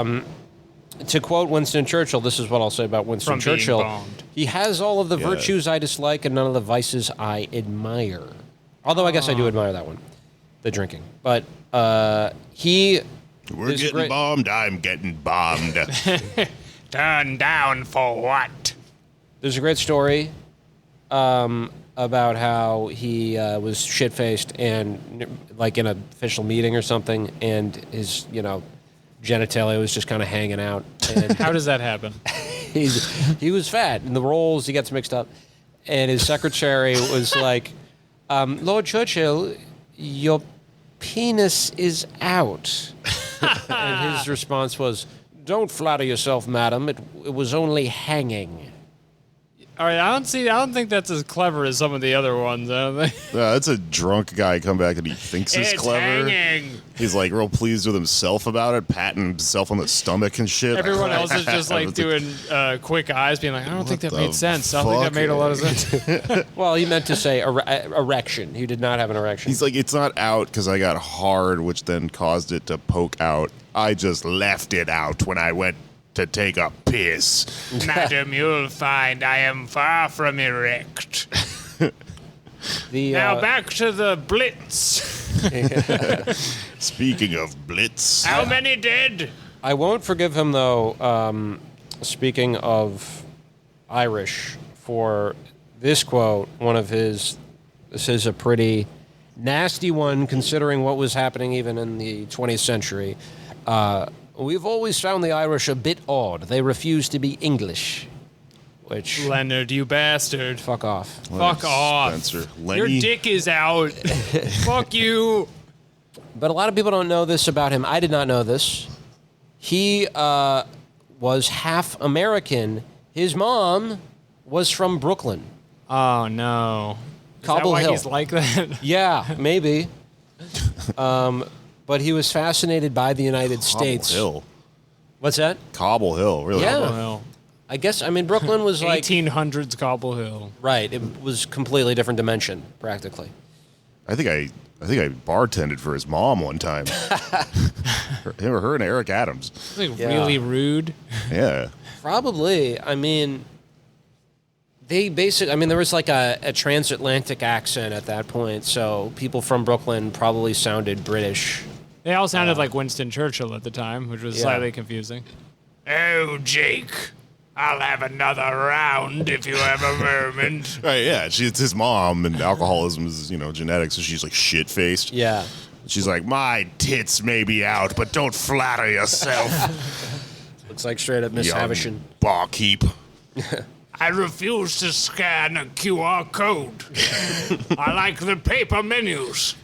To quote Winston Churchill, this is what I'll say about Winston Churchill. He has all of the virtues I dislike and none of the vices I admire. Although I guess I do admire that one, the drinking. But We're getting bombed. I'm getting bombed. Turned down for what? There's a great story about how he was shit-faced and, like, in an official meeting or something, and his, genitalia was just kind of hanging out. And How does that happen? he was fat. In the roles, he gets mixed up. And his secretary was like, Lord Churchill, your penis is out. And his response was, don't flatter yourself, madam. It was only hanging. All right, I don't think that's as clever as some of the other ones. I don't think. That's a drunk guy come back and he thinks he's clever. Hanging. He's like real pleased with himself about it, patting himself on the stomach and shit. Everyone else is just like doing quick eyes, being like, I don't think that made sense. I don't think that made a lot of sense. Well, he meant to say erection. He did not have an erection. He's like, it's not out because I got hard, which then caused it to poke out. I just left it out when I went to take a piss. Madam, you'll find I am far from erect. Now back to the Blitz. Speaking of Blitz. How many dead? I won't forgive him, though, speaking of Irish, for this quote, this is a pretty nasty one considering what was happening even in the 20th century. We've always found the Irish a bit odd. They refuse to be English. Which... Leonard, you bastard. Fuck off. Fuck off. Spencer. Your dick is out. Fuck you. But a lot of people don't know this about him. I did not know this. He was half American. His mom was from Brooklyn. Oh, no. Cobble Is that why Hill. he's like that? Yeah, maybe. But he was fascinated by the United States. Cobble Hill. What's that? Cobble Hill, really? Yeah. Cobble Hill. I guess, Brooklyn was like... 1800s Cobble Hill. Right. It was completely different dimension, practically. I think I bartended for his mom one time. her and Eric Adams. It's like really rude. Yeah. Probably. They basically... there was like a transatlantic accent at that point, so people from Brooklyn probably sounded British. They all sounded like Winston Churchill at the time, which was slightly confusing. Oh, Jake, I'll have another round if you have a moment. Right, yeah. It's his mom, and alcoholism is, genetics, so she's like shit-faced. Yeah. She's like, my tits may be out, but don't flatter yourself. Looks like straight up Miss Havisham. Barkeep. I refuse to scan a QR code. I like the paper menus.